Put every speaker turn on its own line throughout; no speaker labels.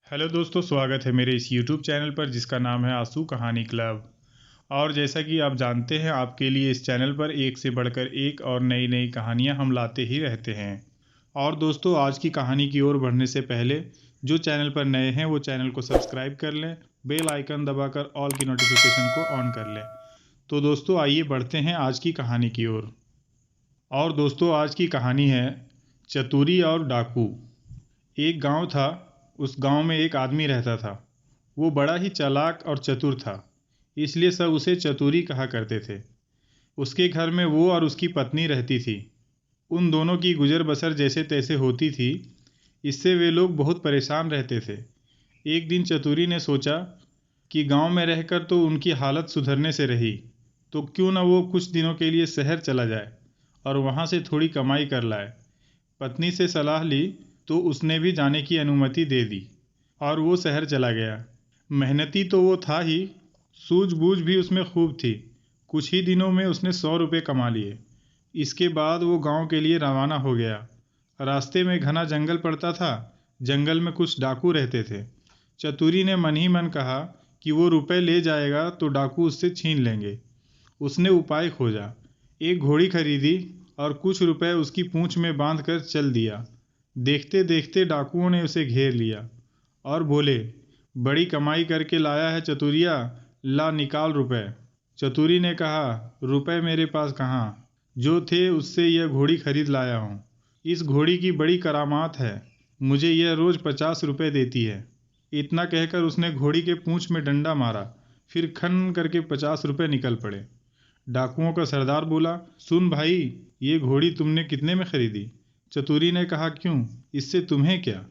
Hello दोस्तों, स्वागत है मेरे इस यूट्यूब चैनल पर जिसका नाम है आंसू कहानी क्लब। और जैसा कि आप जानते हैं, आपके लिए इस चैनल पर एक से बढ़कर एक और नई नई कहानियां हम लाते ही रहते हैं। और दोस्तों, आज की कहानी की ओर बढ़ने से पहले जो चैनल पर नए हैं वो चैनल को सब्सक्राइब कर लें, बेल आइकन दबाकर ऑल की नोटिफिकेशन को ऑन कर लें। तो दोस्तों, आइए बढ़ते हैं आज की कहानी की ओर। और दोस्तों, आज की कहानी है चतुरी और डाकू। एक गांव था। उस गांव में एक आदमी रहता था। वो बड़ा ही चालाक और चतुर था, इसलिए सब उसे चतुरी कहा करते थे। उसके घर में वो और उसकी पत्नी रहती थी। उन दोनों की गुजर बसर जैसे तैसे होती थी। इससे वे लोग बहुत परेशान रहते थे। एक दिन चतुरी ने सोचा कि गांव में रहकर तो उनकी हालत सुधरने से रही, तो क्यों न वो कुछ दिनों के लिए शहर चला जाए और वहां से थोड़ी कमाई कर लाए। पत्नी से सलाह ली तो उसने भी जाने की अनुमति दे दी और वो शहर चला गया। मेहनती तो वो था ही, सूझबूझ भी उसमें खूब थी। कुछ ही दिनों में उसने 100 रुपये कमा लिए। इसके बाद वो गांव के लिए रवाना हो गया। रास्ते में घना जंगल पड़ता था। जंगल में कुछ डाकू रहते थे। चतुरी ने मन ही मन कहा कि वो रुपए ले जाएगा तो डाकू उससे छीन लेंगे। उसने उपाय खोजा, एक घोड़ी खरीदी और कुछ रुपए उसकी पूंछ में बांधकर चल दिया। देखते देखते डाकुओं ने उसे घेर लिया और बोले, बड़ी कमाई करके लाया है चतुरिया, ला निकाल रुपए। चतुरी ने कहा, रुपए मेरे पास कहाँ, जो थे उससे यह घोड़ी खरीद लाया हूँ। इस घोड़ी की बड़ी करामात है, मुझे यह रोज 50 रुपए देती है। इतना कहकर उसने घोड़ी के पूंछ में डंडा मारा, फिर खन करके 50 रुपए निकल पड़े। डाकुओं का सरदार बोला, सुन भाई, ये घोड़ी तुमने कितने में खरीदी? चतुरी ने कहा, क्यों, इससे तुम्हें क्या?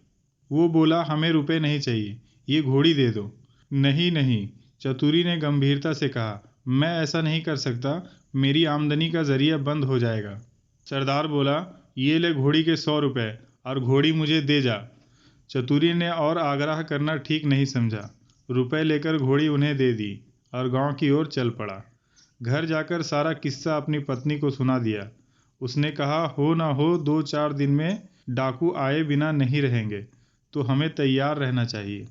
वो बोला, हमें रुपए नहीं चाहिए, ये घोड़ी दे दो। नहीं नहीं, चतुरी ने गंभीरता से कहा, मैं ऐसा नहीं कर सकता, मेरी आमदनी का जरिया बंद हो जाएगा। सरदार बोला, ये ले घोड़ी के 100 रुपए और घोड़ी मुझे दे जा। चतुरी ने और आग्रह करना ठीक नहीं समझा। रुपए लेकर घोड़ी उन्हें दे दी और गांव की ओर चल पड़ा। घर जाकर सारा किस्सा अपनी पत्नी को सुना दिया। उसने कहा, हो ना हो 2-4 दिन में डाकू आए बिना नहीं रहेंगे, तो हमें तैयार रहना चाहिए।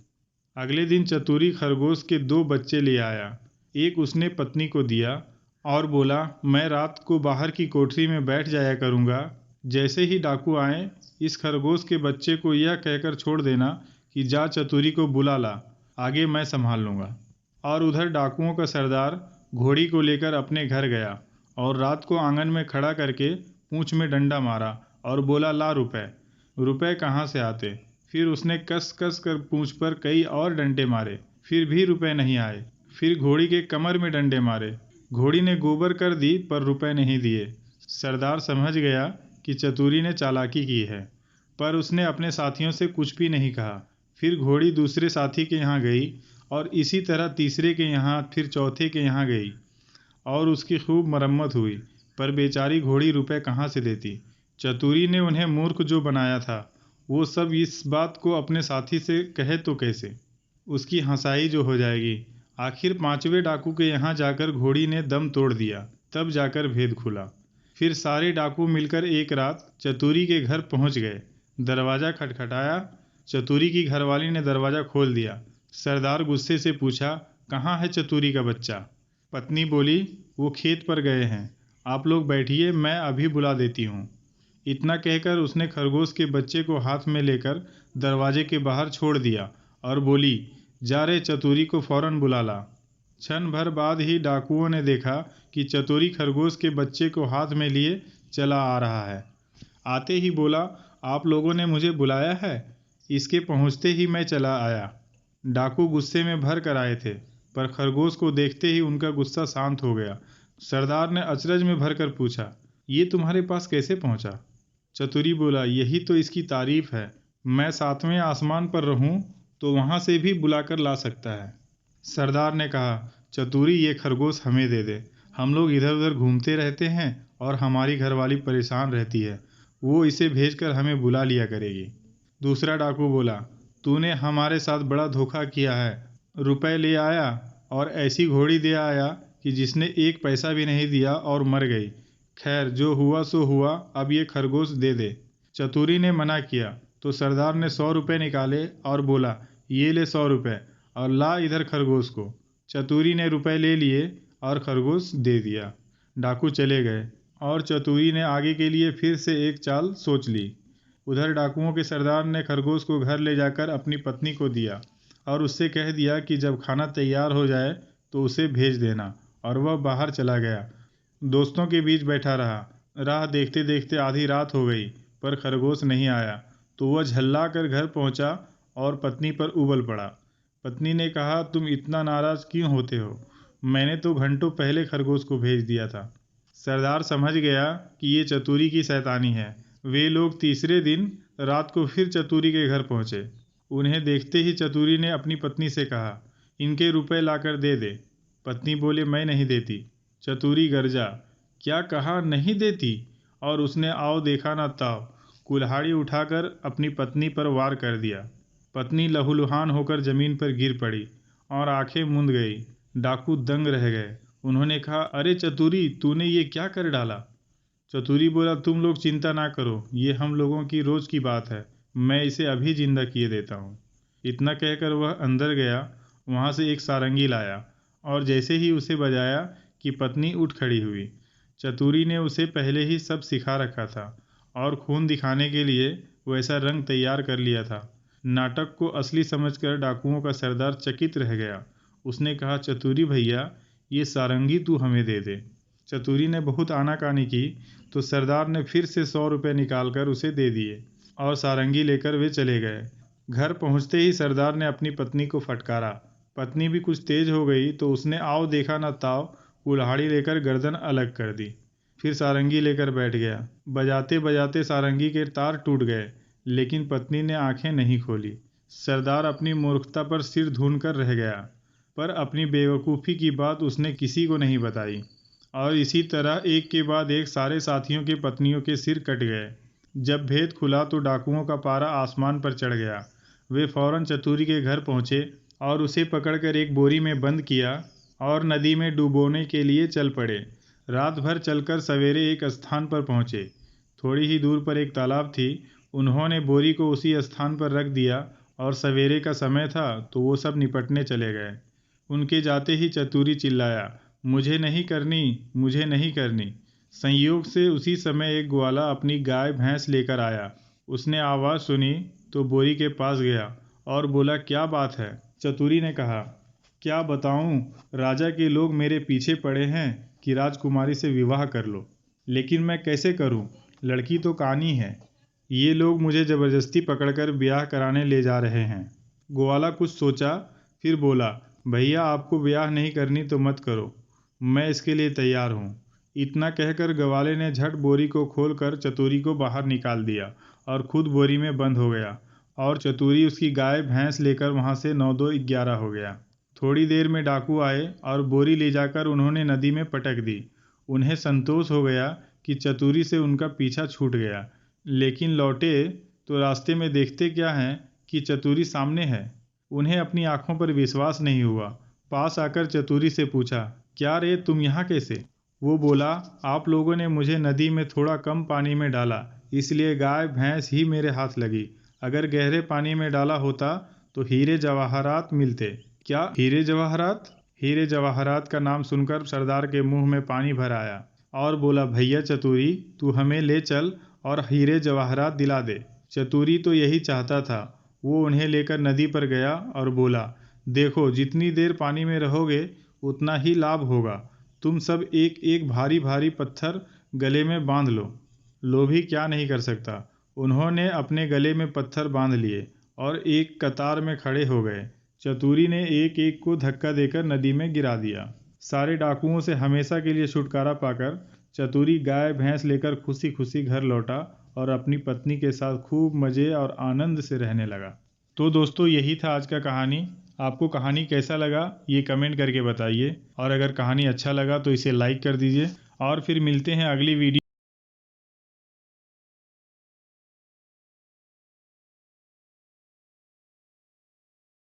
अगले दिन चतुरी खरगोश के 2 बच्चे ले आया। एक उसने पत्नी को दिया और बोला, मैं रात को बाहर की कोठरी में बैठ जाया करूँगा। जैसे ही डाकू आए, इस खरगोश के बच्चे को यह कहकर छोड़ देना कि जा चतुरी को बुला ला, आगे मैं संभाल लूँगा। और उधर डाकुओं का सरदार घोड़ी को लेकर अपने घर गया और रात को आंगन में खड़ा करके पूंछ में डंडा मारा और बोला, ला रुपए। रुपए कहाँ से आते? फिर उसने कस कस कर पूंछ पर कई और डंडे मारे, फिर भी रुपए नहीं आए। फिर घोड़ी के कमर में डंडे मारे, घोड़ी ने गोबर कर दी पर रुपए नहीं दिए। सरदार समझ गया कि चतुरी ने चालाकी की है, पर उसने अपने साथियों से कुछ भी नहीं कहा। फिर घोड़ी दूसरे साथी के यहाँ गई और इसी तरह तीसरे के यहाँ, फिर चौथे के यहाँ गई और उसकी खूब मरम्मत हुई, पर बेचारी घोड़ी रुपए कहाँ से देती। चतुरी ने उन्हें मूर्ख जो बनाया था, वो सब इस बात को अपने साथी से कहे तो कैसे, उसकी हंसाई जो हो जाएगी। आखिर 5वें डाकू के यहाँ जाकर घोड़ी ने दम तोड़ दिया, तब जाकर भेद खुला। फिर सारे डाकू मिलकर एक रात चतुरी के घर पहुँच गए। दरवाज़ा खटखटाया। चतुरी की घरवाली ने दरवाज़ा खोल दिया। सरदार गुस्से से पूछा, कहाँ है चतुरी का बच्चा? पत्नी बोली, वो खेत पर गए हैं, आप लोग बैठिए, मैं अभी बुला देती हूँ। इतना कहकर उसने खरगोश के बच्चे को हाथ में लेकर दरवाजे के बाहर छोड़ दिया और बोली, जा रे चतुरी को फौरन बुला ला। क्षण भर बाद ही डाकुओं ने देखा कि चतुरी खरगोश के बच्चे को हाथ में लिए चला आ रहा है। आते ही बोला, आप लोगों ने मुझे बुलाया है? इसके पहुंचते ही मैं चला आया। डाकू गुस्से में भर कर आए थे, पर खरगोश को देखते ही उनका गुस्सा शांत हो गया। सरदार ने अचरज में भर कर पूछा, ये तुम्हारे पास कैसे पहुंचा? चतुरी बोला, यही तो इसकी तारीफ है, मैं 7वें आसमान पर रहूं तो वहां से भी बुलाकर ला सकता है। सरदार ने कहा, चतुरी, ये खरगोश हमें दे दे, हम लोग इधर उधर घूमते रहते हैं और हमारी घरवाली परेशान रहती है, वो इसे भेजकर हमें बुला लिया करेगी। दूसरा डाकू बोला, तूने हमारे साथ बड़ा धोखा किया है, रुपए ले आया और ऐसी घोड़ी दे आया कि जिसने एक पैसा भी नहीं दिया और मर गई। खैर, जो हुआ सो हुआ, अब ये खरगोश दे दे। चतुरी ने मना किया तो सरदार ने 100 रुपये निकाले और बोला, ये ले 100 रुपये और ला इधर खरगोश को। चतुरी ने रुपए ले लिए और खरगोश दे दिया। डाकू चले गए और चतुरी ने आगे के लिए फिर से एक चाल सोच ली। उधर डाकुओं के सरदार ने खरगोश को घर ले जाकर अपनी पत्नी को दिया और उससे कह दिया कि जब खाना तैयार हो जाए तो उसे भेज देना, और वह बाहर चला गया। दोस्तों के बीच बैठा रहा। राह देखते देखते आधी रात हो गई पर खरगोश नहीं आया, तो वह झल्ला कर घर पहुंचा और पत्नी पर उबल पड़ा। पत्नी ने कहा, तुम इतना नाराज क्यों होते हो? मैंने तो घंटों पहले खरगोश को भेज दिया था। सरदार समझ गया कि ये चतुरी की शैतानी है। वे लोग तीसरे दिन रात को फिर चतुरी के घर पहुंचे। उन्हें देखते ही चतुरी ने अपनी पत्नी से कहा, इनके रुपए लाकर दे दे। पत्नी बोले, मैं नहीं देती। चतुरी गरजा, क्या कहा, नहीं देती? और उसने आओ देखा ना ताव, कुल्हाड़ी उठाकर अपनी पत्नी पर वार कर दिया। पत्नी लहूलुहान होकर जमीन पर गिर पड़ी और आंखें मूंद गई। डाकू दंग रह गए। उन्होंने कहा, अरे चतुरी, तूने ये क्या कर डाला? चतुरी बोला, तुम लोग चिंता ना करो, ये हम लोगों की रोज की बात है, मैं इसे अभी जिंदा किए देता हूँ। इतना कहकर वह अंदर गया। वहाँ से एक सारंगी लाया और जैसे ही उसे बजाया कि पत्नी उठ खड़ी हुई। चतुरी ने उसे पहले ही सब सिखा रखा था और खून दिखाने के लिए वैसा रंग तैयार कर लिया था। नाटक को असली समझकर डाकुओं का सरदार चकित रह गया। उसने कहा, चतुरी भैया, ये सारंगी तू हमें दे दे। चतुरी ने बहुत आनाकानी की तो सरदार ने फिर से 100 रुपये निकालकर उसे दे दिए और सारंगी लेकर वे चले गए। घर पहुंचते ही सरदार ने अपनी पत्नी को फटकारा। पत्नी भी कुछ तेज हो गई तो उसने आओ देखा न ताव, कुल्हाड़ी लेकर गर्दन अलग कर दी। फिर सारंगी लेकर बैठ गया। बजाते बजाते सारंगी के तार टूट गए, लेकिन पत्नी ने आंखें नहीं खोली। सरदार अपनी मूर्खता पर सिर धूनकर रह गया, पर अपनी बेवकूफ़ी की बात उसने किसी को नहीं बताई। और इसी तरह एक के बाद एक सारे साथियों के पत्नियों के सिर कट गए। जब भेद खुला तो डाकुओं का पारा आसमान पर चढ़ गया। वे फौरन चतुरी के घर पहुंचे और उसे पकड़कर एक बोरी में बंद किया और नदी में डुबोने के लिए चल पड़े। रात भर चलकर सवेरे एक स्थान पर पहुंचे। थोड़ी ही दूर पर एक तालाब थी। उन्होंने बोरी को उसी स्थान पर रख दिया और सवेरे का समय था तो वो सब निपटने चले गए। उनके जाते ही चतुरी चिल्लाया, मुझे नहीं करनी, मुझे नहीं करनी। संयोग से उसी समय एक ग्वाला अपनी गाय भैंस लेकर आया। उसने आवाज़ सुनी तो बोरी के पास गया और बोला, क्या बात है? चतुरी ने कहा, क्या बताऊं, राजा के लोग मेरे पीछे पड़े हैं कि राजकुमारी से विवाह कर लो, लेकिन मैं कैसे करूं? लड़की तो कानी है। ये लोग मुझे ज़बरदस्ती पकड़कर ब्याह कराने ले जा रहे हैं। ग्वाला कुछ सोचा, फिर बोला, भैया आपको ब्याह नहीं करनी तो मत करो, मैं इसके लिए तैयार हूँ। इतना कहकर ग्वाले ने झट बोरी को खोलकर चतुरी को बाहर निकाल दिया और खुद बोरी में बंद हो गया और चतुरी उसकी गाय भैंस लेकर वहाँ से 9-2-11 हो गया। थोड़ी देर में डाकू आए और बोरी ले जाकर उन्होंने नदी में पटक दी। उन्हें संतोष हो गया कि चतुरी से उनका पीछा छूट गया, लेकिन लौटे तो रास्ते में देखते क्या हैं कि चतुरी सामने है। उन्हें अपनी आंखों पर विश्वास नहीं हुआ। पास आकर चतुरी से पूछा, क्या रे, तुम यहाँ कैसे? वो बोला, आप लोगों ने मुझे नदी में थोड़ा कम पानी में डाला, इसलिए गाय भैंस ही मेरे हाथ लगी। अगर गहरे पानी में डाला होता तो हीरे जवाहरात मिलते। क्या हीरे जवाहरात? हीरे जवाहरात का नाम सुनकर सरदार के मुंह में पानी भर आया और बोला, भैया चतुरी, तू हमें ले चल और हीरे जवाहरात दिला दे। चतुरी तो यही चाहता था। वो उन्हें लेकर नदी पर गया और बोला, देखो, जितनी देर पानी में रहोगे उतना ही लाभ होगा। तुम सब एक एक भारी भारी पत्थर गले में बांध लो। लोभी क्या नहीं कर सकता। उन्होंने अपने गले में पत्थर बांध लिए और एक कतार में खड़े हो गए। चतुरी ने एक एक को धक्का देकर नदी में गिरा दिया। सारे डाकुओं से हमेशा के लिए छुटकारा पाकर चतुरी गाय भैंस लेकर खुशी खुशी घर लौटा और अपनी पत्नी के साथ खूब मज़े और आनंद से रहने लगा। तो दोस्तों, यही था आज का कहानी। आपको कहानी कैसा लगा ये कमेंट करके बताइए, और अगर कहानी अच्छा लगा तो इसे लाइक कर दीजिए। और फिर मिलते हैं अगली वीडियो